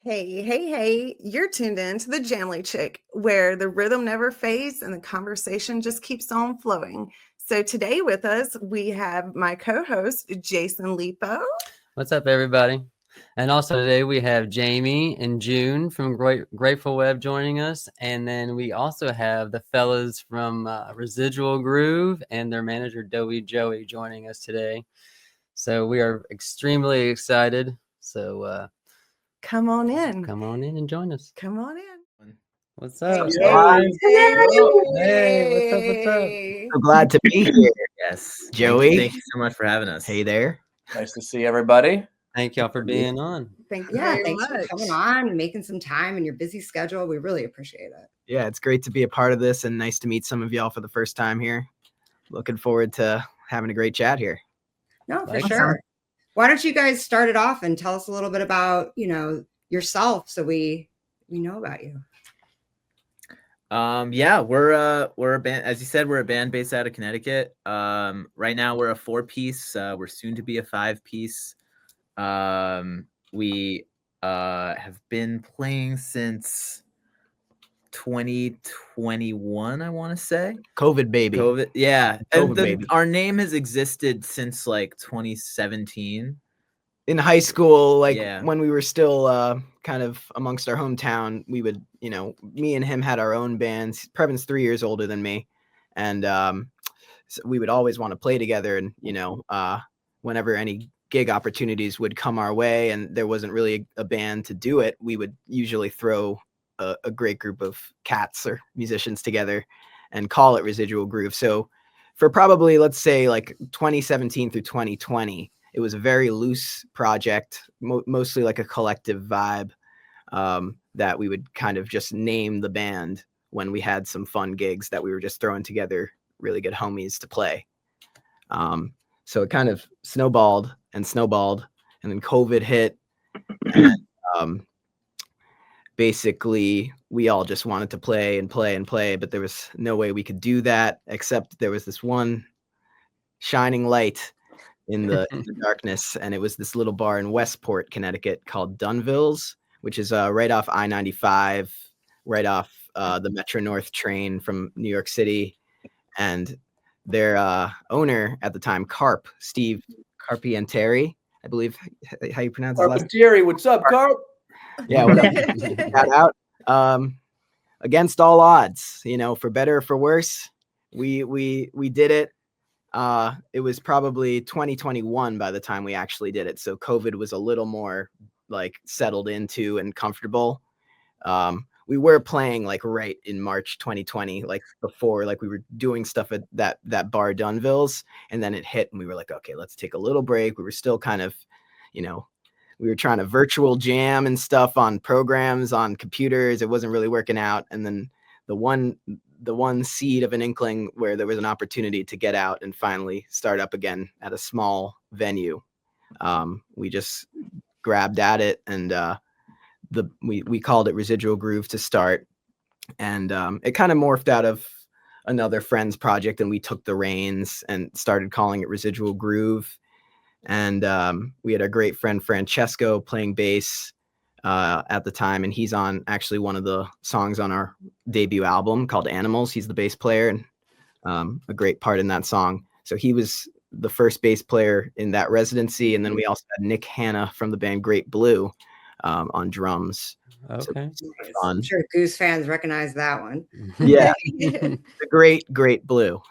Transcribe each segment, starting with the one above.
Hey, you're tuned in to the Jamly Chick, where the rhythm never fades and the conversation just keeps on flowing. So today with us, we have my co-host, Jason Lipo. What's up, everybody? And also today we have Jamie and June from Grateful Web joining us. And then we also have the fellas from Residual Groove and their manager, Doey Joey, joining us today. So we are extremely excited. So come on in and join us. Come on in. What's up? Hey, what's up? So glad to be here. Yes, Joey. Thank you so much for having us. Hey there. Nice to see everybody. Thank y'all for being on. Thanks for coming on and making some time in your busy schedule. We really appreciate it. Yeah, it's great to be a part of this and nice to meet some of y'all for the first time here. Looking forward to having a great chat here. No, for sure. Why don't you guys start it off and tell us a little bit about, yourself so we know about you. Yeah, we're a band. As you said, we're a band based out of Connecticut. Right now we're a 4-piece. We're soon to be a 5-piece. We have been playing since 2021, I want to say. COVID baby. Yeah. COVID baby. Our name has existed since like 2017. In high school, when we were still kind of amongst our hometown, we would, me and him had our own bands. Previn's 3 years older than me. And so we would always want to play together. And, whenever any gig opportunities would come our way and there wasn't really a band to do it, we would usually throw a great group of cats or musicians together and call it Residual Groove. So for probably, let's say, like 2017 through 2020, it was a very loose project, mostly like a collective vibe that we would kind of just name the band when we had some fun gigs that we were just throwing together really good homies to play. So it kind of snowballed, and then COVID hit. And basically, we all just wanted to play, but there was no way we could do that, except there was this one shining light in the darkness, and it was this little bar in Westport, Connecticut called Dunville's, which is right off I-95, right off the Metro North train from New York City. And their owner at the time, Steve Carpienteri, I believe how you pronounce his last name. Carpienteri, what's up, Carp? Yeah, what up? Shout out. Against all odds, for better or for worse, we did it. It was probably 2021 by the time we actually did it. So COVID was a little more like settled into and comfortable. We were playing like right in March 2020, like before, like we were doing stuff at that bar Dunville's, and then it hit and we were like, okay, let's take a little break. We were still kind of, we were trying to virtual jam and stuff on programs on computers. It wasn't really working out. And then the one seed of an inkling where there was an opportunity to get out and finally start up again at a small venue. We just grabbed at it, and we called it Residual Groove to start. And it kind of morphed out of another friend's project, and we took the reins and started calling it Residual Groove. And we had our great friend Francesco playing bass at the time, and he's on actually one of the songs on our debut album called Animals. He's the bass player and a great part in that song. So he was the first bass player in that residency. And then we also had Nick Hanna from the band Great Blue on drums. Okay. So I'm sure Goose fans recognize that one. Yeah. The Great Blue.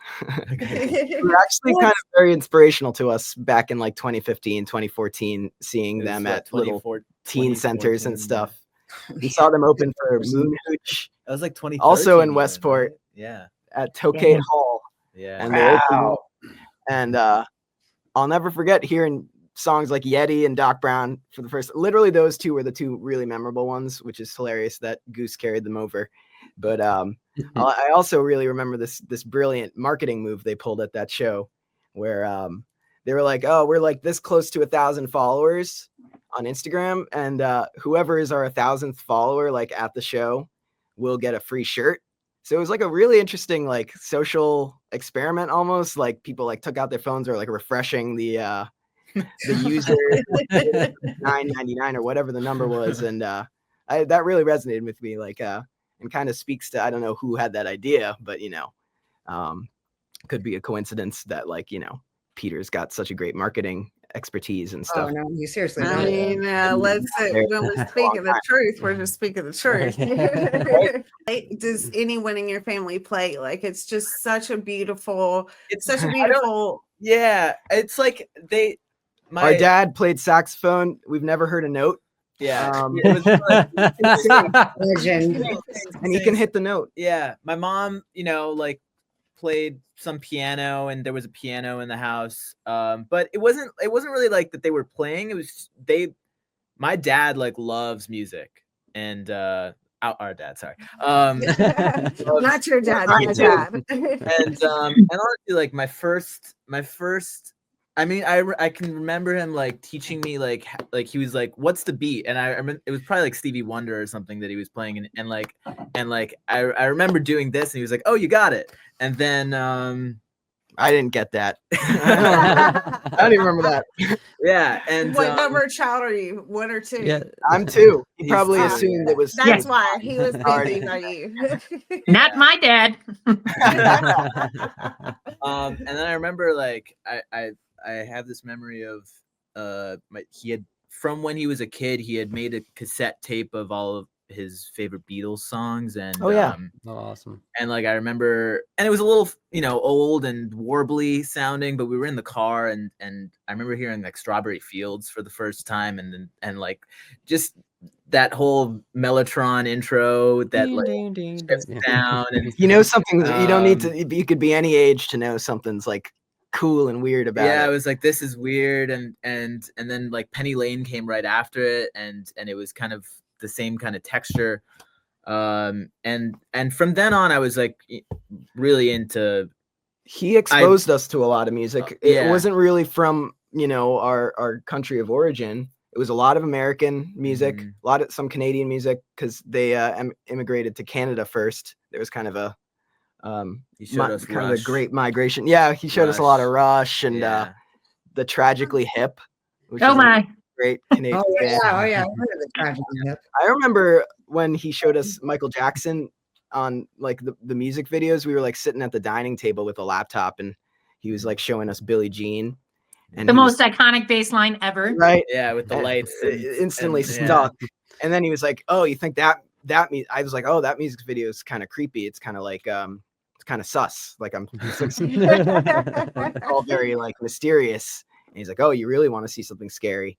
They were actually kind of very inspirational to us back in like 2015, 2014, seeing them at little teen centers and stuff. We saw them open for Moon Hooch. That was like 2013. Also in Westport. Right? Yeah. At Tokay Hall. Yeah. And they opened, and I'll never forget hearing songs like Yeti and Doc Brown for the first. Literally, those two were the two really memorable ones, which is hilarious that Goose carried them over. But I also really remember this brilliant marketing move they pulled at that show, where they were like, "Oh, we're like this close to 1,000 followers on Instagram, and whoever is our 1,000th follower, like at the show, will get a free shirt." So it was like a really interesting like social experiment, almost like people like took out their phones or like refreshing the user $9.99 or whatever the number was, and that really resonated with me, like and kind of speaks to, I don't know who had that idea, but could be a coincidence that, like, Peter's got such a great marketing expertise and Oh stuff. no, you seriously I don't. mean, let's say when we speak of the truth, we're just speaking the truth. Does anyone in your family play? Like, it's just such a beautiful, such a beautiful. Yeah, it's like Our dad played saxophone. We've never heard a note. Yeah, it was Legend. and he can hit the note. Yeah, my mom, like played some piano, and there was a piano in the house. But it wasn't really like that they were playing. It was my dad like loves music, and our dad, sorry. Not your dad, my dad. And honestly, like my first I mean, I can remember him like teaching me like he was like, "What's the beat?" And I remember it was probably like Stevie Wonder or something that he was playing, and I remember doing this, and he was like, "Oh, you got it." And then I didn't get that. I don't even remember that. Yeah, and what number child are you? 1 or 2? Yeah, I'm 2. He He's probably 2. assumed it was. That's why he was busy by you. Not my dad. And then I remember like I have this memory of he had, from when he was a kid, he had made a cassette tape of all of his favorite Beatles songs, and awesome. And like I remember, and it was a little old and warbly sounding, but we were in the car, and I remember hearing like Strawberry Fields for the first time, and like just that whole Mellotron intro that strips down, and something you don't need to. You could be any age to know something's like cool and weird about it. Yeah, it was like, this is weird, and then like Penny Lane came right after it, and it was kind of the same kind of texture, and from then on I was like really into. He exposed us to a lot of music. It wasn't really from our country of origin. It was a lot of American music, some Canadian music, because they immigrated to Canada first. There was kind of a he showed us kind Rush. of a great migration. Yeah, he showed us a lot of Rush and the Tragically Hip. Which is my great Canadian band. Oh yeah, I've heard of the Tragically Hip. I remember when he showed us Michael Jackson on like the music videos. We were like sitting at the dining table with a laptop, and he was like showing us Billie Jean. And the most iconic bass line ever. Right. Yeah, with the lights. Instantly stuck. And then he was like, "Oh, you think that I was like, "Oh, that music video is kind of creepy. It's kind of like it's kind of sus. Like it's all very like mysterious." And he's like, "Oh, you really want to see something scary?"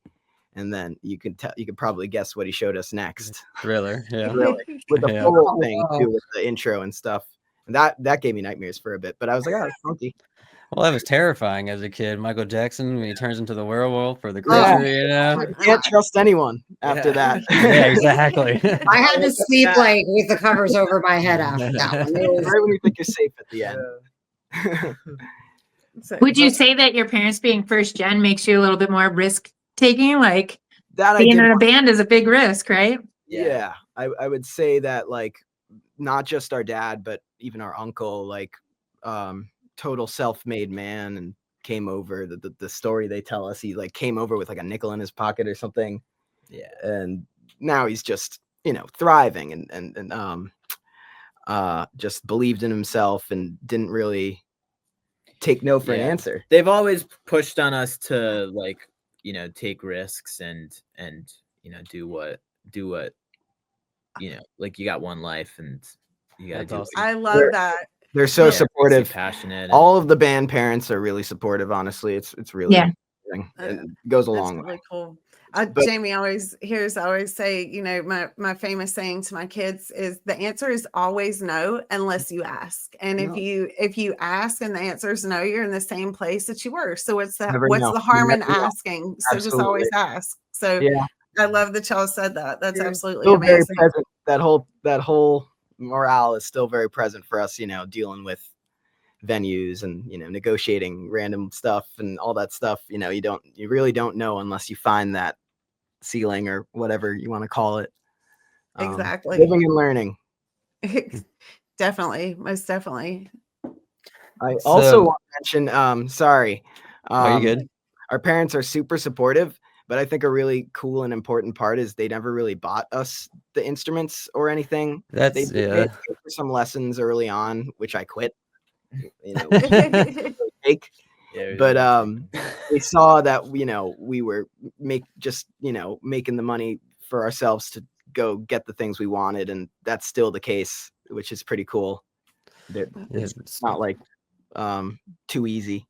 And then you could probably guess what he showed us next. Thriller, yeah. Really, with the whole thing too, with the intro and stuff. And that gave me nightmares for a bit. But I was like, "Oh, it's funky." Well, that was terrifying as a kid. Michael Jackson, when he turns into the werewolf or the creature, You can't trust anyone after that. Yeah, exactly. I had to sleep like with the covers over my head after that one. It was, Right when you think you're safe at the end. Would you say that your parents being first gen makes you a little bit more risk taking? Like that being in a band is a big risk, right? Yeah. I would say that, like, not just our dad, but even our uncle, like, total self-made man, and came over. The story they tell us, he like came over with like a nickel in his pocket or something. Yeah. And now he's just, thriving and just believed in himself and didn't really take no for an answer. They've always pushed on us to like, take risks and do what like you got one life and you gotta do. Awesome. I love that. They're so supportive. Passionate. All of the band parents are really supportive. Honestly, it's really amazing. It goes a long way. Really cool. Jamie always say, my famous saying to my kids is the answer is always no unless you ask. And if you ask and the answer is no, you're in the same place that you were. So what's the harm in asking? So just always ask. So I love that y'all said that. That's absolutely still amazing. Very present. That whole morale is still very present for us, dealing with venues and negotiating random stuff and all that stuff. You really don't know unless you find that ceiling or whatever you want to call it. Exactly. Living and learning. Definitely, most definitely. I also want to mention, sorry. Are you good? Our parents are super supportive, But I think a really cool and important part is they never really bought us the instruments or anything. That's They yeah. paid for some lessons early on, which I quit. Yeah, But they saw that we were making the money for ourselves to go get the things we wanted, and that's still the case, which is pretty cool. It's not like too easy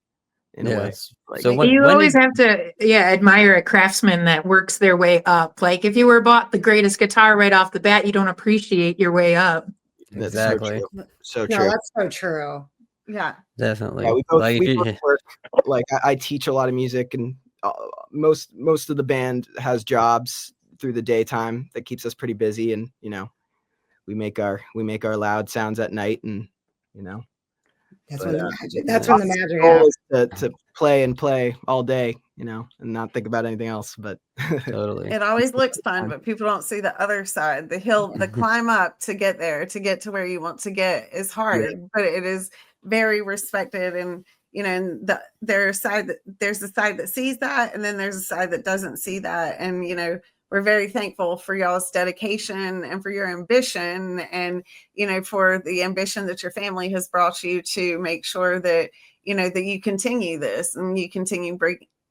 in a way. Like, so you always have to admire a craftsman that works their way up. Like if you were bought the greatest guitar right off the bat, you don't appreciate your way up. that's Exactly. so No, true. that's so true. Yeah. Definitely. Yeah, we both Like, work. Like I teach a lot of music, and most of the band has jobs through the daytime that keeps us pretty busy, and we make our loud sounds at night, and That's But, when the magic. That's when the the magic goal happens. is to play all day, and not think about anything else. But totally. It always looks fun, but people don't see the other side. The hill, the climb up to get there, to get to where you want to get is hard, but it is very respected. And and there's a side that sees that, and then there's a side that doesn't see that. And we're very thankful for y'all's dedication and for your ambition, and for the ambition that your family has brought you to make sure that that you continue this and you continue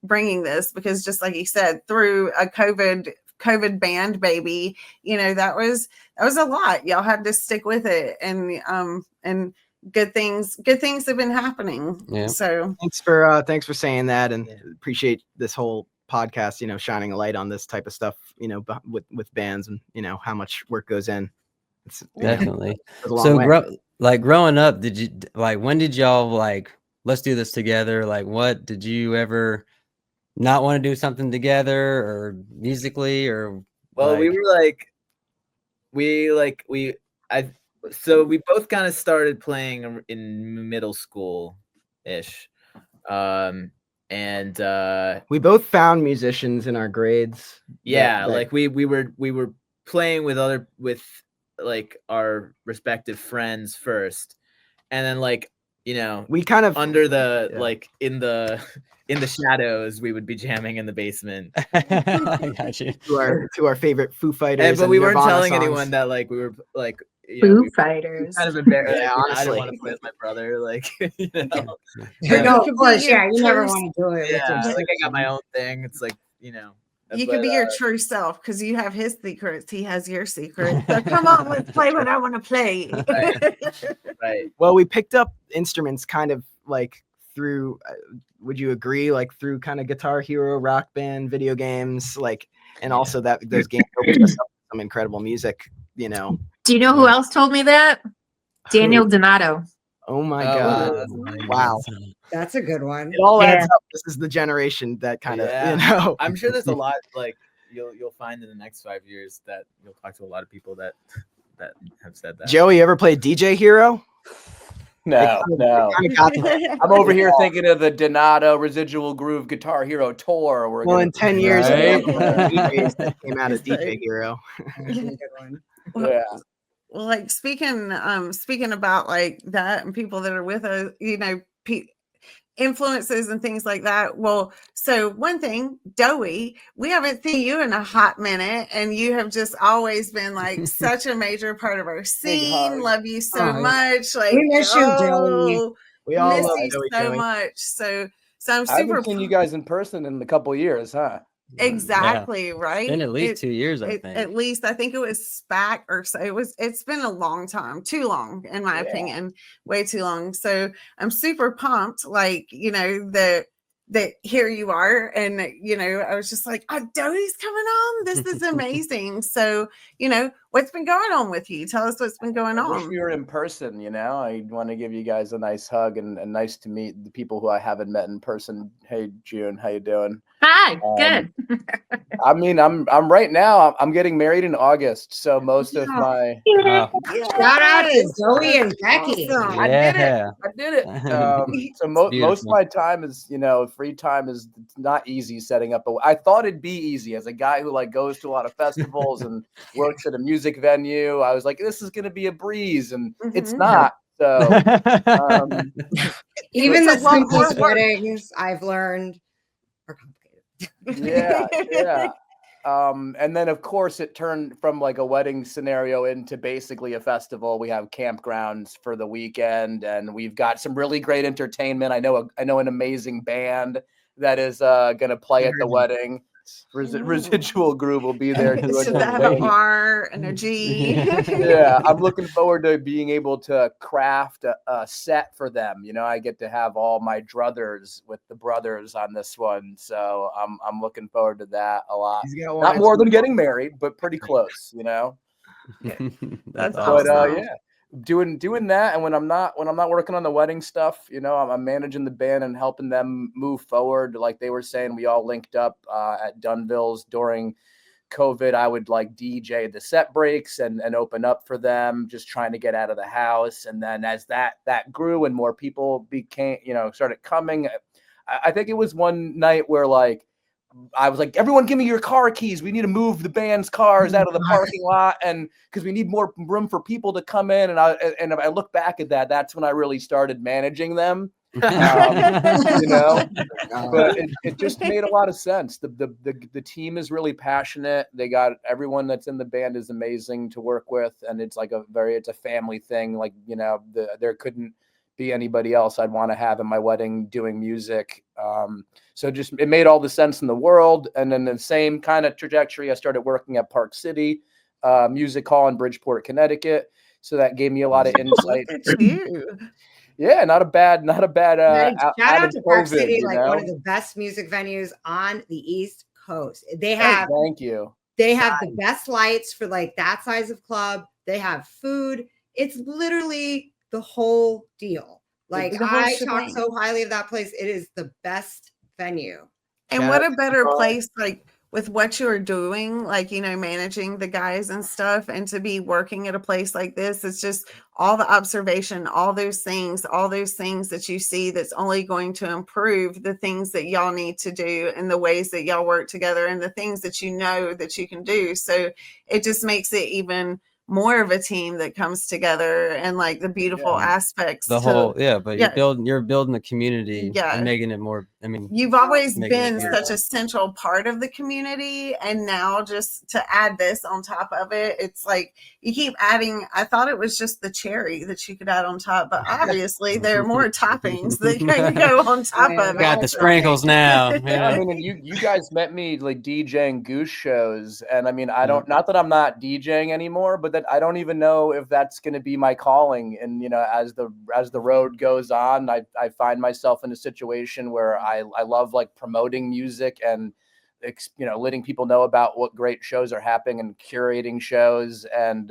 bringing this, because just like you said, through a COVID band baby, that was a lot. Y'all had to stick with it, and good things have been happening. Yeah. So thanks for saying that, and appreciate this whole podcast, shining a light on this type of stuff, with bands, and how much work goes in. It's Definitely. goes a long So way. growing up, did you when did y'all let's do this together? Like, what did you ever not want to do something together, or musically, or we were so we both kind of started playing in middle school ish, and we both found musicians in our grades. Like we were playing with our respective friends first, and then we kind of under the in the shadows, we would be jamming in the basement. I got you. to our favorite Foo Fighters, but we weren't Nirvana telling songs. anyone that we were Foo Fighters. kind of embarrassed. Yeah, I honestly. don't want to play with my brother. No, of course, your you never true- want to do it. Yeah, With your I got my own thing. It's you can be your true self, because you have his secrets, he has your secrets. So come on, let's play what I want to play. right. Well, we picked up instruments kind of through, would you agree, through kind of Guitar Hero, Rock Band, video games, and also that those games opened us up to some incredible music, Do you know who else told me that? Daniel Donato. Oh my God. Wow. That's a good one. It all adds up. This is the generation that kind of, I'm sure there's a lot you'll find in the next 5 years that you'll talk to a lot of people that have said that. Joey, you ever played DJ Hero? No. I'm over here thinking of the Donato Residual Groove Guitar Hero tour. Well, in 10 years, Right? DJs that came out of DJ Hero. That's a good one. Yeah. Well, speaking about that and people that are with us, influences and things like that. Well, so one thing, Doey, we haven't seen you in a hot minute, and you have just always been such a major part of our scene. Love you so much. We miss you, Joey. We all miss love you Doey so Joey. much. So I'm I super haven't seen you guys in person in a couple of years, huh? exactly right. It's been at least 2 years, I think. At least I think it was SPAC or so. It's been a long time, too long in my opinion, way too long. So I'm super pumped, that here you are, and I was just like, oh, Doey's coming on. This is amazing. So what's been going on with you? Tell us what's been going I wish on. we were in person. I want to give you guys a nice hug, and nice to meet the people who I haven't met in person. Hey, June, how you doing? Hi, good. I mean, I'm right now. I'm getting married in August, so most of my Shout out to Zoe and Becky. Awesome. I did it. So most of my time is free time is not easy setting up. I thought it'd be easy as a guy who goes to a lot of festivals and works at a music venue. I was like, this is gonna be a breeze, and it's not. So Even the It's a lot more simplest work. weddings I've learned are complicated. Yeah, yeah. And then of course it turned from like a wedding scenario into basically a festival. We have campgrounds for the weekend, and we've got some really great entertainment. I know an amazing band that is gonna play at the wedding. Residual Groove will be there doing Should that have an R and a G? yeah, I'm looking forward to being able to craft a set for them. You know, I get to have all my druthers with the brothers on this one, so I'm looking forward to that a lot. Not more than getting married, but pretty close. You know. That's But awesome. yeah, doing that, and when I'm not working on the wedding stuff, you know, I'm managing the band and helping them move forward. Like they were saying, we all linked up at Dunville's during COVID. I would like DJ the set breaks and open up for them, just trying to get out of the house. And then as that grew and more people became, you know, started coming, I think it was one night where like I was like, everyone give me your car keys. We need to move the band's cars out of the parking lot, and because we need more room for people to come in. And I look back at that, that's when I really started managing them. You know, but it just made a lot of sense. The team is really passionate. They got everyone that's in the band is amazing to work with, and it's like it's a family thing. Like, you know, there couldn't be anybody else I'd want to have in my wedding doing music. So just it made all the sense in the world. And then the same kind of trajectory, I started working at Park City Music Hall in Bridgeport, Connecticut. So that gave me a lot of insight. Look at you. Yeah, not a bad Shout out to Park COVID, City, you like know? one of the best music venues on the East Coast. They Oh, have thank you. They have the best lights for like that size of club. They have food. It's literally the whole deal. Like The whole I talk shebang. so highly of that place. It is the best venue. And what a better place, like with what you're doing, like, you know, managing the guys and stuff, and to be working at a place like this. It's just all the observation, all those things that you see that's only going to improve the things that y'all need to do and the ways that y'all work together and the things that you know that you can do. So it just makes it even more of a team that comes together, and like the beautiful aspects. But you're building the community and making it more. I mean, you've always been such a central part of the community, and now just to add this on top of it, it's like you keep adding. I thought it was just the cherry that you could add on top, but obviously there are more toppings that can go on top of it. Got the sprinkles now. Yeah, I mean, you guys met me like DJing Goose shows, and I mean, I don't, not that I'm not DJing anymore, but that I don't even know if that's going to be my calling. And you know, as the road goes on, I find myself in a situation where I love like promoting music and, you know, letting people know about what great shows are happening and curating shows. And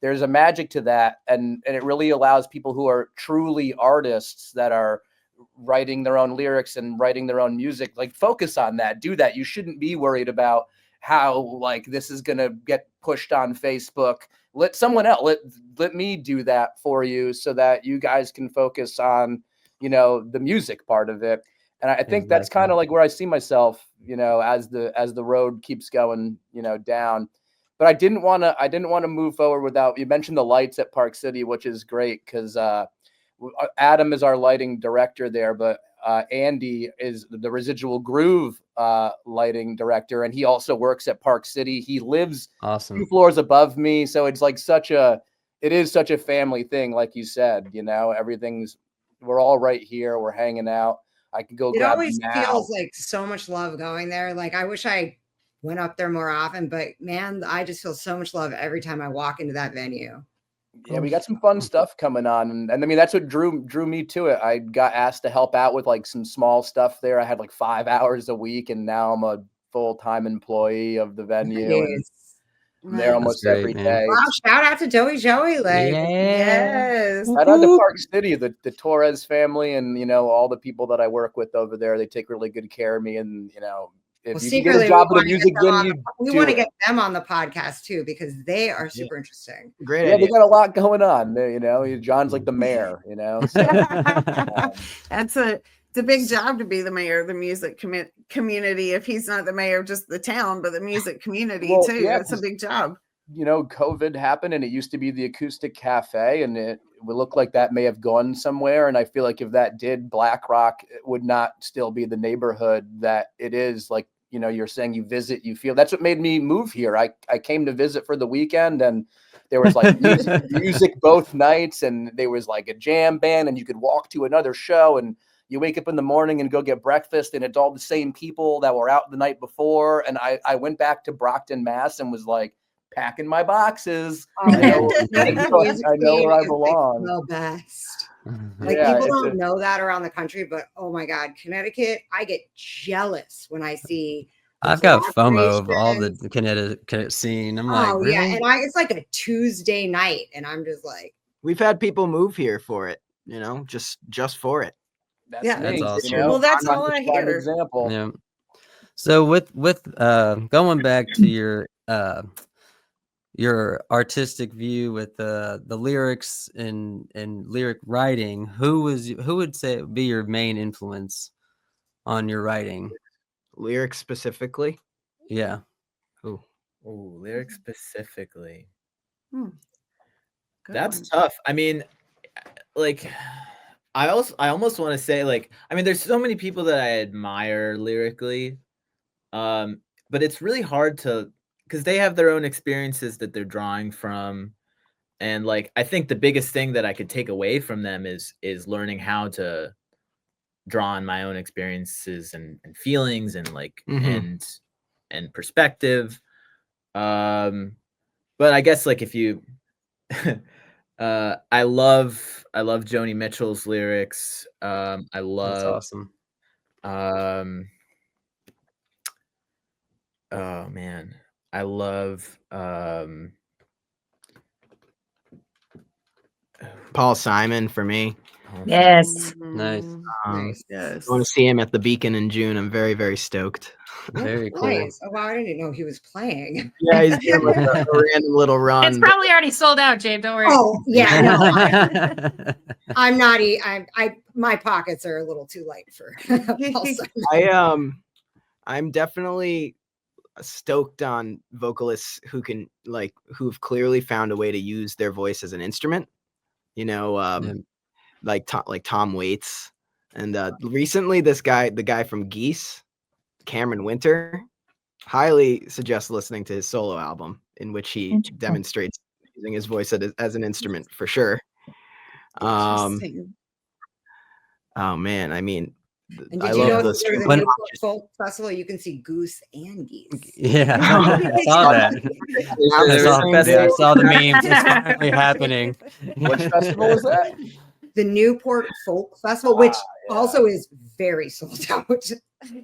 there's a magic to that. And it really allows people who are truly artists that are writing their own lyrics and writing their own music, like focus on that, do that. You shouldn't be worried about how like this is going to get pushed on Facebook. Let someone else, let me do that for you so that you guys can focus on, you know, the music part of it. And I think that's kind of like where I see myself, you know, as the road keeps going, you know, down. But I didn't want to move forward without, you mentioned the lights at Park City, which is great because Adam is our lighting director there, but Andy is the Residual Groove lighting director, and he also works at Park City. He lives 2 floors above me, so it's like it is such a family thing, like you said. You know, we're all right here. We're hanging out. I can go. It always feels like so much love going there. Like I wish I went up there more often, but man, I just feel so much love every time I walk into that venue. Yeah, we got some fun stuff coming on, and I mean that's what drew me to it. I got asked to help out with like some small stuff there. I had like 5 hours a week, and now I'm a full-time employee of the venue. And I'm there almost every day. Wow! Shout out to Doey Joey, like yes. Shout out to Park City, the Torres family, and you know all the people that I work with over there. They take really good care of me, and you know. If you can get a job at a music venue, we want to get them on the podcast too because they are super interesting. Great, yeah, they got a lot going on. You know, John's like the mayor. You know, so, it's a big job to be the mayor of the music community. If he's not the mayor of just the town, but the music community too, yeah, it's a big job. You know, COVID happened, and it used to be the Acoustic Cafe, and it would look like that may have gone somewhere. And I feel like if that did, Black Rock would not still be the neighborhood that it is. Like you know, you're saying you visit, you feel. That's what made me move here. I came to visit for the weekend, and there was like music both nights, and there was like a jam band, and you could walk to another show, and you wake up in the morning and go get breakfast, and it's all the same people that were out the night before. And I went back to Brockton, Mass, and was like packing my boxes. Oh, I know where I belong. The best. Mhm. Like Yeah, people it's don't know that around the country, but oh my God, Connecticut, I get jealous when I see. the I've got FOMO of all the collaborations. Connecticut scene. I'm like, Oh really? yeah, and it's like a Tuesday night, and I'm just like, We've had people move here for it, you know, just for it. That's Yeah. That's me, awesome. you know? Well, that's I'm all a I prime hear. example. Yeah. So with going back to your artistic view with the lyrics and lyric writing, who would say be your main influence on your writing? Lyrics specifically. Yeah. Ooh. Oh, lyrics specifically. Hmm. Good That's one. tough. I mean, like I almost want to say, like, I mean, there's so many people that I admire lyrically. But it's really hard to, because they have their own experiences that they're drawing from. And like I think the biggest thing that I could take away from them is learning how to draw on my own experiences and feelings and like Mhm. and perspective. But I guess like if you I love Joni Mitchell's lyrics. I That's love awesome. oh man. I love Paul Simon for me. Yes. Nice. Mhm. nice. Yes. I want to see him at the Beacon in June. I'm very, very stoked. Very cool. Nice. Oh wow, I didn't know he was playing. Yeah, he's doing like a random little run. It's probably already sold out, Jade. Don't worry. Oh yeah, no, I'm not. My pockets are a little too light for. Paul Simon. I'm definitely stoked on vocalists who've clearly found a way to use their voice as an instrument. You know, Yeah. like Tom Waits, and recently the guy from Geese, Cameron Winter, highly suggest listening to his solo album, in which he Interesting. demonstrates using his voice as an instrument for sure. Interesting. Oh man, I mean, And I did you know love the there's a string- Newport Folk Festival? You can see goose and geese. Yeah. I saw that. I saw the memes. It's finally happening. Which festival was that? The Newport Folk Festival, which also is very sold out.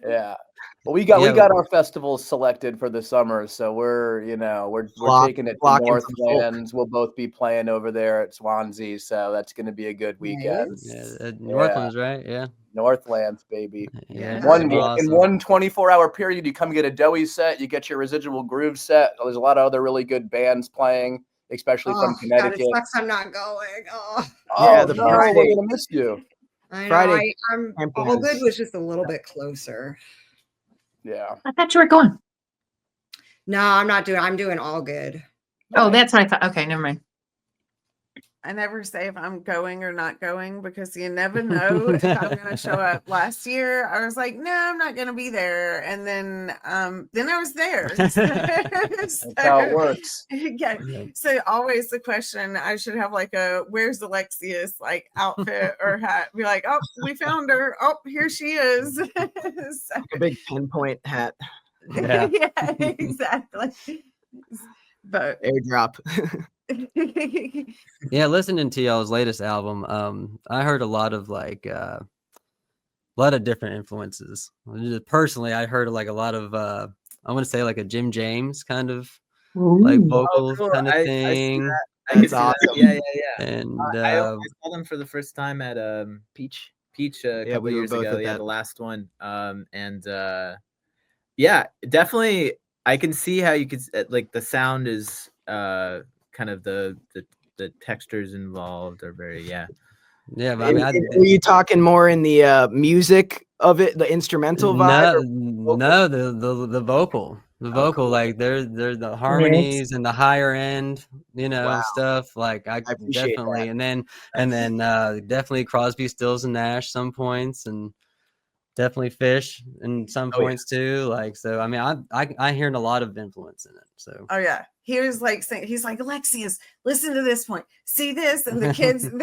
Yeah. Well, we got our festivals selected for the summer, so we're taking it to Flocking from folk. Northlands. We'll both be playing over there at Swansea, so that's going to be a good weekend. Nice. Yeah, Northlands, right? Yeah. Northlands, baby. Yeah. One- awesome. In one 24-hour period, you come get a Doey set, you get your Residual Groove set. There's a lot of other really good bands playing, especially from God, Connecticut. it sucks I'm not going. Oh, Yeah, the no, Friday- we're gonna miss you. I know. Friday I'm camping all good is- was just a little bit closer. Yeah. I thought you were going. No, I'm doing all good. Oh, that's what I thought. Okay, never mind. I never say if I'm going or not going because you never know if I'm going to show up. Last year, I was like, no, I'm not going to be there. And then I was there. That's how it works. Yeah. So always the question, I should have like where's Alexia's like outfit or hat? Be like, oh, we found her. Oh, here she is. So, a big pinpoint hat, Yeah. yeah, exactly. But airdrop. Yeah, listening to y'all's latest album, I heard a lot of different influences. Just personally, I heard like a lot of I want to say like a Jim James kind of like Ooh. vocal cool. kind of I see thing. that. I That's could see that. awesome. Yeah. And I saw them for the first time at Peach. Peach a couple we were years both ago. at Yeah, that. the last one. Yeah, definitely. I can see how you could like the sound is kind of the textures involved are very yeah, but I mean, Were you talking more in the music of it, the instrumental vibe? no, the vocal, cool. like they're the harmonies and the higher end, Wow. stuff. Like I appreciate definitely, that. and then definitely Crosby, Stills and Nash some points, and definitely Fish in some Oh, yeah. points too. Like, so I mean, I hearing a lot of influence in it. So Oh yeah, he was like saying, he's like, Alexius, listen to this point, see this, and the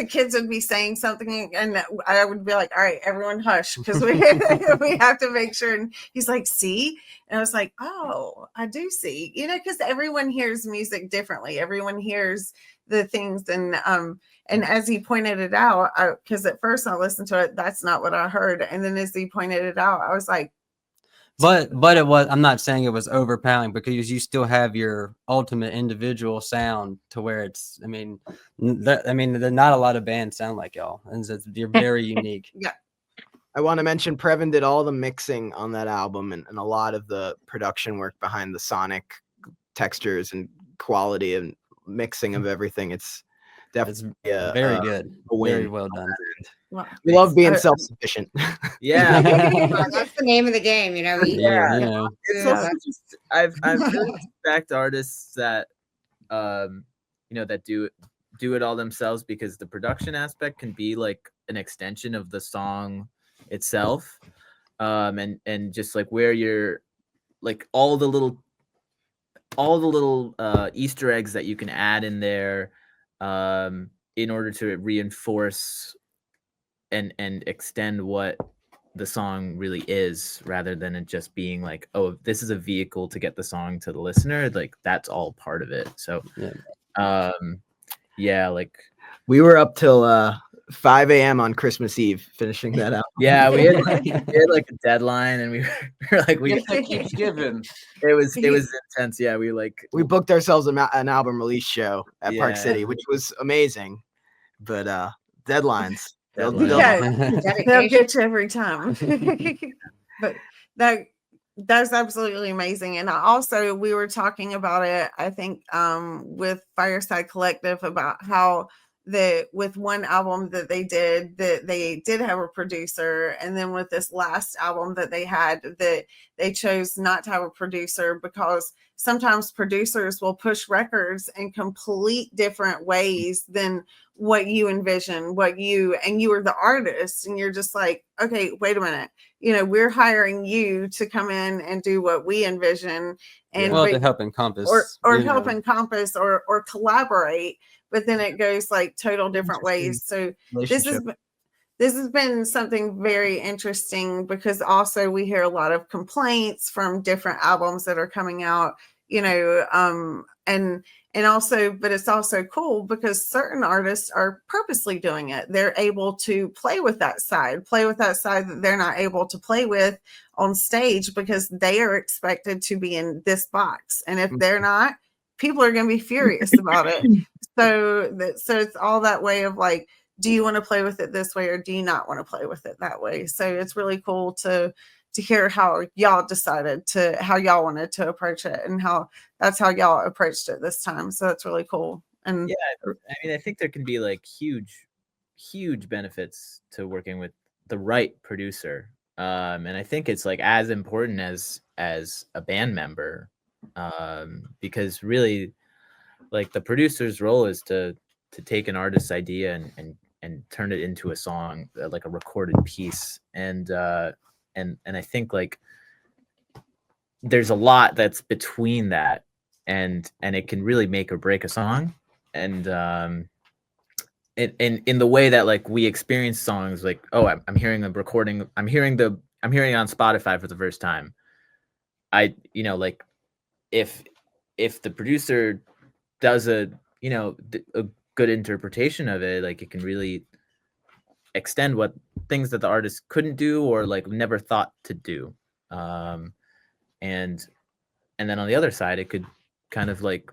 kids would be saying something, and I would be like, all right, everyone hush, because we we have to make sure. And he's like, see, and I was like, oh, I do see, you know, because everyone hears music differently. Everyone hears the things, and as he pointed it out, because at first I listened to it, that's not what I heard, and then as he pointed it out, I was like. But it was, I'm not saying it was overpowering, because you still have your ultimate individual sound to where it's, I mean, not a lot of bands sound like y'all, and you're very unique. Yeah. I want to mention Previn did all the mixing on that album and a lot of the production work behind the sonic textures and quality and mixing of everything. It's definitely very good. Very well done. Wow. We love being self-sufficient. Yeah. That's the name of the game, you know. Yeah, you know. It's also just I've really respect artists that you know, that do it all themselves, because the production aspect can be like an extension of the song itself. And just like where you're like all the little Easter eggs that you can add in there in order to reinforce and extend what the song really is, rather than it just being like, oh, this is a vehicle to get the song to the listener. Like, that's all part of it. So yeah, like we were up till 5 a.m. on Christmas Eve finishing that out. Yeah, we had like a deadline, and we were like, it keeps giving. It was intense. Yeah, we booked ourselves an album release show at Park City, which was amazing, but deadlines. They'll get you every time. But that's absolutely amazing. And we were talking about it, I think, with Fireside Collective, about how with one album that they did have a producer, and then with this last album that they had, that they chose not to have a producer, because sometimes producers will push records in complete different ways than what you envision, and you are the artist, and you're just like, okay, wait a minute, you know, we're hiring you to come in and do what we envision, and to help encompass or help encompass or collaborate, but then it goes like total different ways. So this has been something very interesting, because also we hear a lot of complaints from different albums that are coming out, you know, and also, but it's also cool because certain artists are purposely doing it. They're able to play with that side that they're not able to play with on stage, because they are expected to be in this box. And if they're not, people are going to be furious about it. So it's all that way of like, do you want to play with it this way, or do you not want to play with it that way? So it's really cool to hear how y'all decided how y'all wanted to approach it, and that's how y'all approached it this time. So it's really cool. And yeah, I mean, I think there can be like huge benefits to working with the right producer. And I think it's like as important as a band member, because really, like, the producer's role is to take an artist's idea and turn it into a song, like a recorded piece. And I think like there's a lot that's between that, and it can really make or break a song. And in the way that like we experience songs, like, oh, I'm hearing a recording, I'm hearing it on Spotify for the first time. I, you know, like if the producer does a good interpretation of it, like, it can really extend what things that the artist couldn't do or like never thought to do. And then on the other side, it could kind of like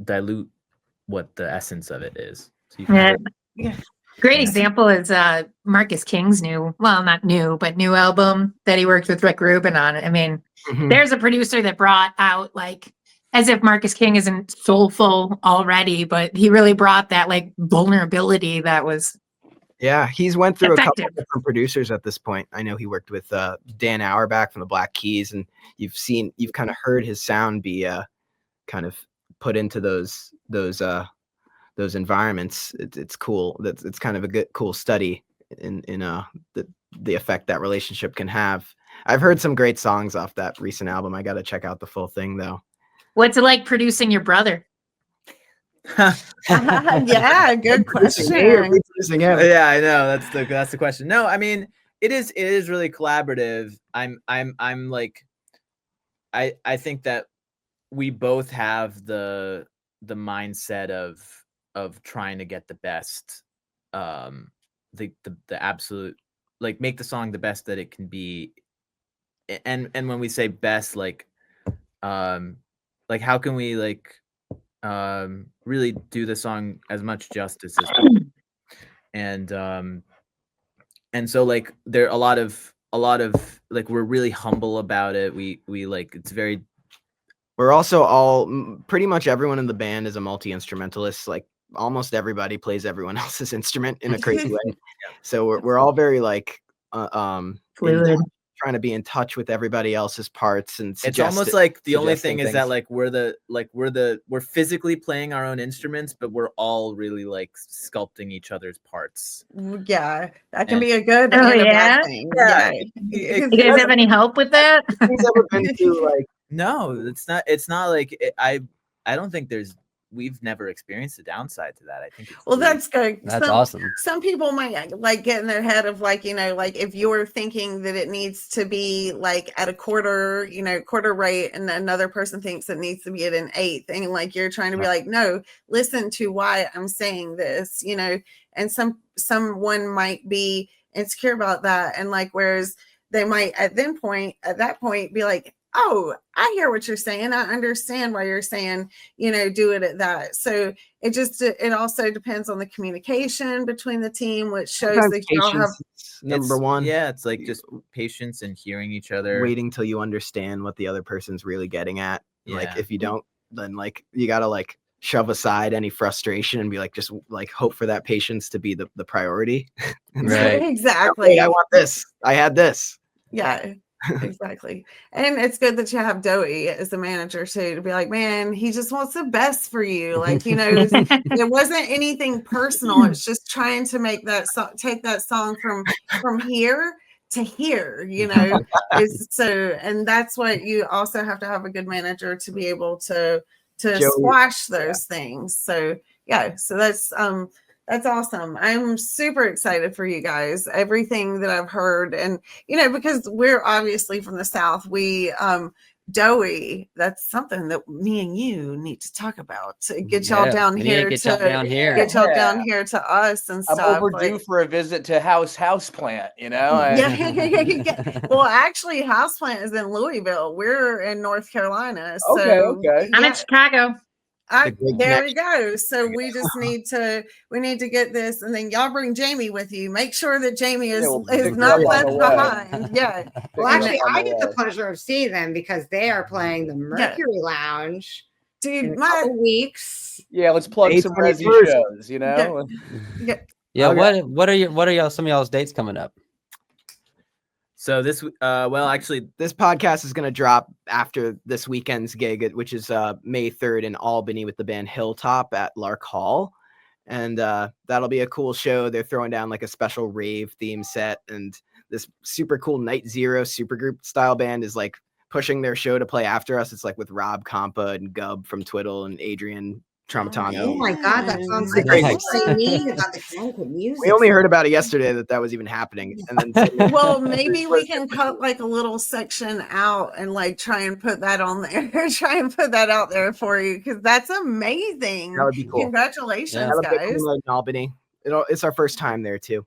dilute what the essence of it is. So you can Great example is Marcus King's new album that he worked with Rick Rubin on. I mean, there's a producer that brought out, like, as if Marcus King isn't soulful already, but he really brought that like vulnerability that was he's went through effective. A couple different producers at this point. I know he worked with Dan Auerbach from the Black Keys, and you've kind of heard his sound be kind of put into those environments. It's cool. It's kind of a cool study in the effect that relationship can have. I've heard some great songs off that recent album. I got to check out the full thing though. What's it like producing your brother? Yeah, good question. Yeah, I know that's the question. No, I mean it is really collaborative. I'm like I think that we both have the mindset of trying to get the best, the absolute, like make the song the best that it can be. And when we say best, like how can we like really do the song as much justice as possible? And so like there are a lot of like we're really humble about it. We like it's very. We're also all pretty much everyone in the band is a multi-instrumentalist. Like almost everybody plays everyone else's instrument in a crazy way. So we're all very like fluid, trying to be in touch with everybody else's parts, and it's almost like the only thing is that like we're physically playing our own instruments, but we're all really like sculpting each other's parts. Yeah, that can be a good and a bad thing. Yeah. You guys have any help with that? Ever been to like? No, it's not like I don't think we've never experienced a downside to that. I think it's that's good. That's awesome. Some people might like get in their head of like, like if you're thinking that it needs to be like at a quarter rate, and another person thinks it needs to be at an eighth, and like you're trying to be like, no, listen to why I'm saying this, and someone might be insecure about that, and like whereas they might at that point be like, oh, I hear what you're saying. I understand why you're saying, do it at that. So it also depends on the communication between the team, which shows that y'all have number one. Yeah, it's like just patience and hearing each other. Waiting till you understand what the other person's really getting at. Yeah. Like if you don't, then like you gotta like shove aside any frustration and be like, just like hope for that patience to be the priority. Right. Exactly. Okay, I want this. I had this. Yeah. Exactly. And it's good that you have Doey as the manager too, to be like, man, he just wants the best for you. Like, it wasn't anything personal. It's just trying to make that take that song from here to here, and that's what you also have to have a good manager to be able to squash those things. So yeah, so that's awesome. I'm super excited for you guys. Everything that I've heard, and because we're obviously from the South, we Doey, that's something that me and you need to talk about to get y'all down here. Get y'all down here. Get y'all down here to us and stuff. I'm overdue for a visit to Houseplant, Yeah. Well, actually, Houseplant is in Louisville. We're in North Carolina. So okay. I'm in Chicago. There we go. So we just need to get this, and then y'all bring Jamie with you. Make sure that Jamie is not left behind. Yeah. Well, actually, I get the pleasure of seeing them because they are playing the Mercury Lounge in a couple weeks. Yeah, let's plug some Resi shows. Yeah. What are y'all some of y'all's dates coming up? So this, actually, this podcast is going to drop after this weekend's gig, which is May 3rd in Albany with the band Hilltop at Lark Hall. And that'll be a cool show. They're throwing down like a special rave theme set. And this super cool Night Zero supergroup style band is like pushing their show to play after us. It's like with Rob Compa and Gub from Twiddle and Adrian Tramontano. Oh my God, that sounds like I need about the Connecticut music. We only heard about it yesterday that was even happening. And then well, maybe we can cut like a little section out and like try and put that on there. Try and put that out there for you because that's amazing. That would be cool. Congratulations, guys. Cool in Albany. It's our first time there too.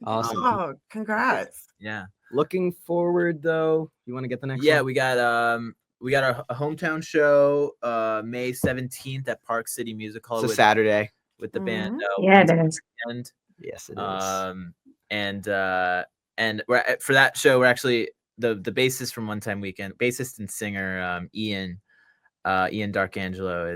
Awesome. Oh, congrats. Yeah. Looking forward though. You want to get the next one? We got a hometown show May 17th at Park City Music Hall. It's a Saturday with the band. Yeah, it is. Yes, it is. And for that show, we're actually the bassist from One Time Weekend, bassist and singer Ian Darkangelo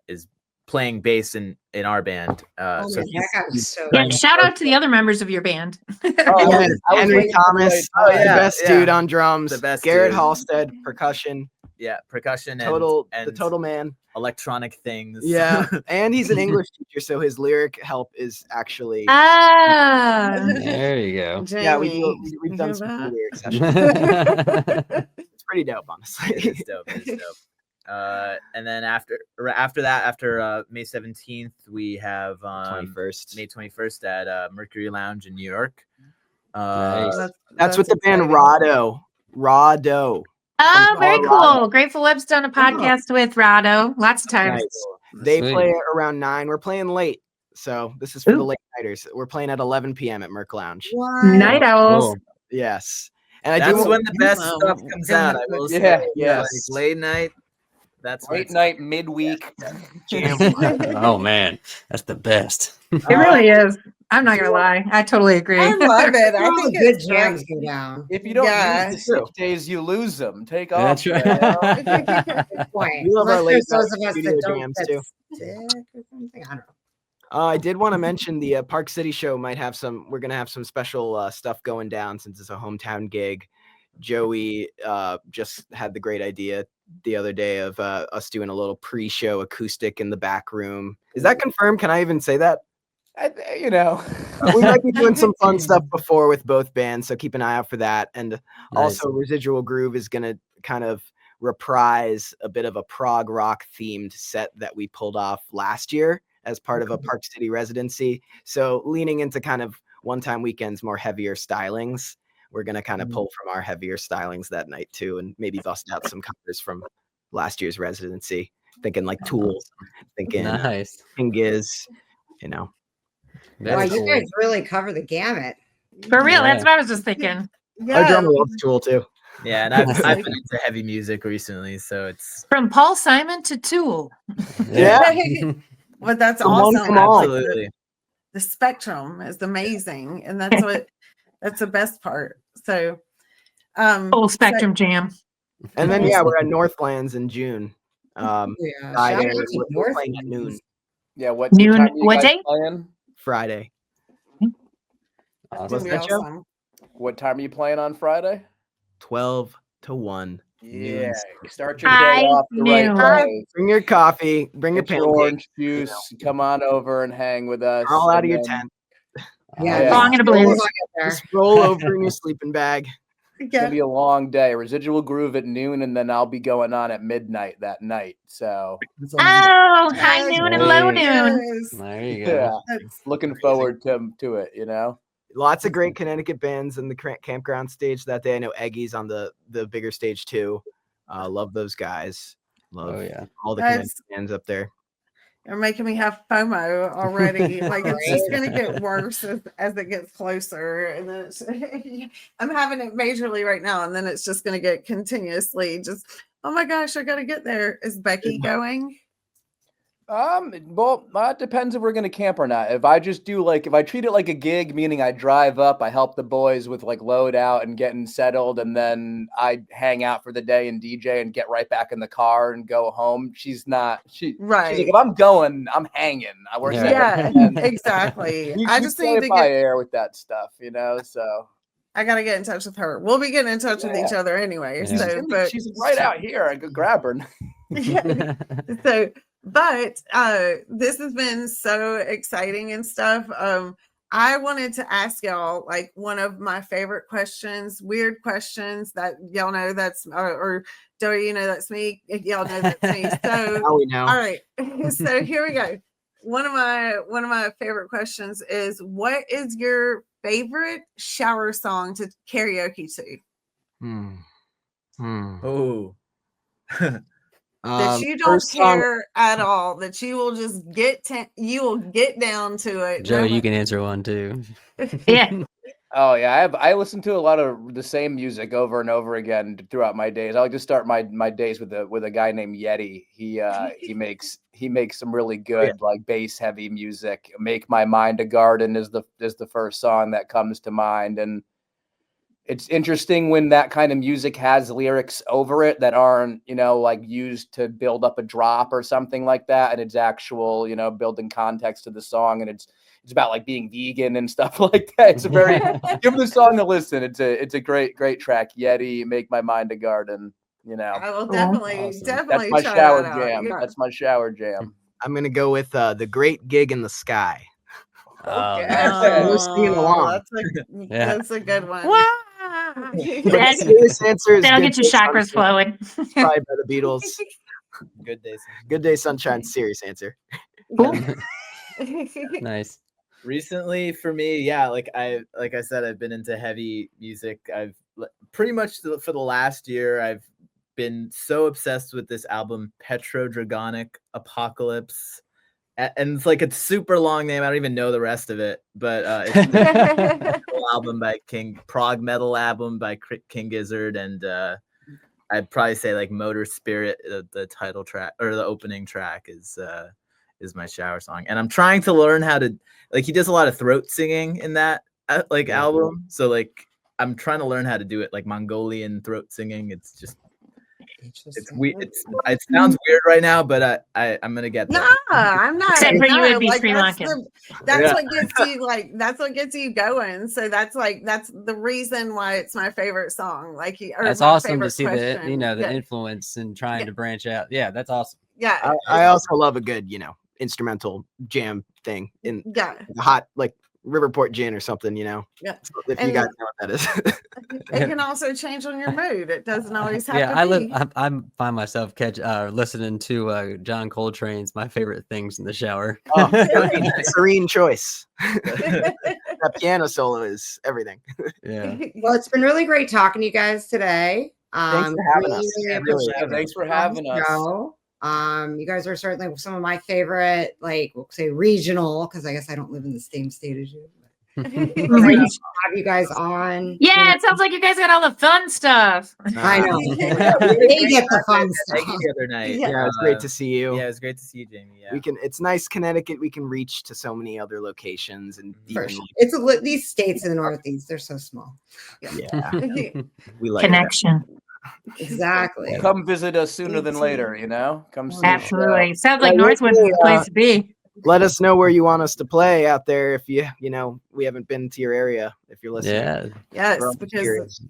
is playing bass in our band. Shout out to the other members of your band. Henry Thomas, the best dude on drums. The best Garrett dude. Halstead, percussion. percussion the total man. Electronic things. Yeah, and he's an English teacher, so his lyric help is actually. There you go. Yeah, we've done some cool lyric sessions. It's pretty dope, honestly. It is dope. And then after May 17th, we have May 21st at Mercury Lounge in New York. Nice. That's with the band Rado. Oh, very cool. Grateful Web's done a podcast with Rado lots of times. Nice. They play around 9. We're playing late. So this is for the late nighters. We're playing at 11 p.m. at Merc Lounge. Night owls. Cool. Yes. And that's when the best stuff comes out. I will say. Yeah. Like late night. That's late night, midweek. Oh man, that's the best. It really is. I'm not gonna lie. I totally agree. I love it. I think good it's jams go down. If you don't use the sick days, you lose them. Take off. That's right. Good point. We love our late those of night us studio that don't jams get too. sick or something. I don't know. I did want to mention the Park City show might have we're going to have some special stuff going down since it's a hometown gig. Joey just had the great idea the other day of us doing a little pre-show acoustic in the back room. Is that confirmed? Can I even say that? You know, we might be doing some fun stuff before with both bands, so keep an eye out for that. And also Residual Groove is going to kind of reprise a bit of a prog rock themed set that we pulled off last year as part of a Park City residency. So leaning into kind of one-time weekends, more heavier stylings. We're going to kind of pull from our heavier stylings that night too, and maybe bust out some covers from last year's residency. Thinking like Tool, thinking nice. King Giz, you know. Wow, you guys really cover the gamut. For real, that's what I was just thinking. Our drummer loves Tool too. Yeah, and I've been into heavy music recently, so it's from Paul Simon to Tool. Yeah. Well, that's awesome. Absolutely. The spectrum is amazing, and that's the best part. So, full spectrum jam. And then we're at Northlands in June. Shout out to we're playing at noon. Yeah, what day? Playing? Friday. Awesome. What time are you playing on Friday? 12 to 1. Yeah, start your day off the right way. Bring your coffee, bring your orange juice, come on over and hang with us. All out of your tent. Yeah, I'm gonna believe just roll over in your sleeping bag. It's gonna be a long day. Residual Groove at noon, and then I'll be going on at midnight that night. So high noon and low noon. There you go. Yeah, looking forward to it. You know. Lots of great Connecticut bands in the campground stage that day. I know Eggy's on the bigger stage too. Love those guys. Love all the Connecticut bands up there. You're making me have FOMO already. Like it's just gonna get worse as it gets closer, and then I'm having it majorly right now, and then it's just gonna get continuously just. Oh my gosh, I gotta get there. Is Becky going? Well, it depends if we're gonna camp or not. If I just do if I treat it like a gig, meaning I drive up, I help the boys with load out and getting settled, and then I hang out for the day and DJ and get right back in the car and go home. She's right. She's like, if I'm going, I'm hanging. I work. Yeah, exactly. I just need to get air with that stuff, you know. So I gotta get in touch with her. We'll be getting in touch with each other anyway. Yeah. So, but she's right out here. I could grab her. But this has been so exciting and stuff. I wanted to ask y'all one of my favorite questions, weird questions that y'all know that's or Doey, that's me. Y'all know that's me. So now we know. All right. So here we go. One of my favorite questions is, what is your favorite shower song to karaoke to? Oh. That you don't care at all, that you will just get down to it. Joe, you can answer one too. Yeah. Oh yeah, I listen to a lot of the same music over and over again throughout my days. I like to start my days with a guy named Yeti. He makes some really good bass heavy music. Make My Mind a Garden is the first song that comes to mind, and it's interesting when that kind of music has lyrics over it that aren't, used to build up a drop or something like that. And it's actual, building context to the song. And it's about being vegan and stuff like that. It's a very, give the song a listen. It's a great track. Yeti, Make My Mind a Garden. You know, I will Cool. definitely, Awesome. definitely that's my try shower that out. jam. Yeah. That's my shower jam. I'm gonna go with the Great Gig in the Sky. Oh, Okay. nice. We're singing along. Yeah. That's a good one. But the That- serious answer is That'll Good get your Day chakras Sunshine, flowing. probably by the Beatles. Good days. Good Day Sunshine, serious answer. Cool. Nice. Recently for me, yeah, like I said, I've been into heavy music. I've pretty much for the last year I've been so obsessed with this album, Petrodragonic Apocalypse. And it's like a super long name. I don't even know the rest of it, but it's a album by prog metal album by King Gizzard, and I'd probably say like Motor Spirit, the title track or the opening track is my shower song. And I'm trying to learn how to, like, he does a lot of throat singing in that album. So like I'm trying to learn how to do it, like Mongolian throat singing. It's just it sounds weird right now, but I'm gonna get there. No, I'm not. Except for you, no, it'd be like, Sri that's Lankan. that's what gets you that's what gets you going. So that's the reason why it's my favorite song. Like, or That's my awesome to favorite see the question. the influence and trying to branch out. Yeah, that's awesome. Yeah. I also love a good, instrumental jam thing in Yeah. the hot, like Riverport Gin or something, Yeah. if you And- guys know what that is. It can also change on your mood. It doesn't always have Yeah, to be. I find myself listening to John Coltrane's My Favorite Things in the shower. Oh, serene choice. That piano solo is everything. Yeah. Well, it's been really great talking to you guys today. Thanks for having us. Really Yeah, appreciate really. Thanks for you on having the us. show. You guys are certainly some of my favorite, like, we'll say regional, because I guess I don't live in the same state as you. But I used to have you guys on. Yeah, it sounds like you guys got all the fun stuff. I know. Yeah. They get the fun Thank stuff. you the other night. Yeah. Yeah, it's great to see you. Yeah, it was great to see you, Jamie. Yeah. It's nice, Connecticut. We can reach to so many other locations and For even, sure. These states in the Northeast, they're so small. yeah, we like that. Connection. Exactly. Come visit us sooner than later. Come see the show. Absolutely. Sounds like Yeah, Northwood's usually, the place to be. Let us know where you want us to play out there. If we haven't been to your area. If you're listening, Yeah. Yes, We're always because curious.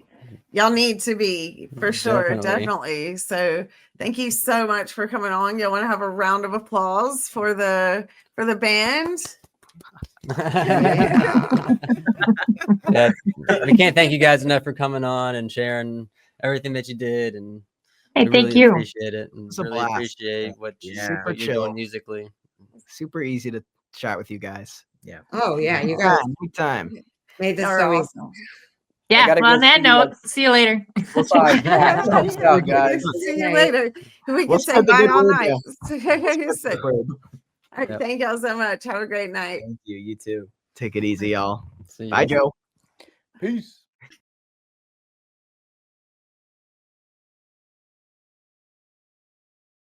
y'all need to be for sure. Definitely. Definitely. So thank you so much for coming on. Y'all want to have a round of applause for the band? Yeah, we can't thank you guys enough for coming on and sharing everything that you did, and Hey, we thank really you. appreciate it, and It's a really blast. appreciate what Super you're chill. doing musically. Super easy to chat with you guys. Oh, yeah. You guys Anytime. made this Are so easy. awesome. Yeah. gotta Well, go on that see, note, like- see you later. We'll sign. Peace out, guys. See you later. We can We'll say spread the bye good all word, night. yeah. So, Yep. all right, thank y'all so much. Have a great night. Thank you. You too. Take it easy, y'all. See you. Bye, Joe. Peace.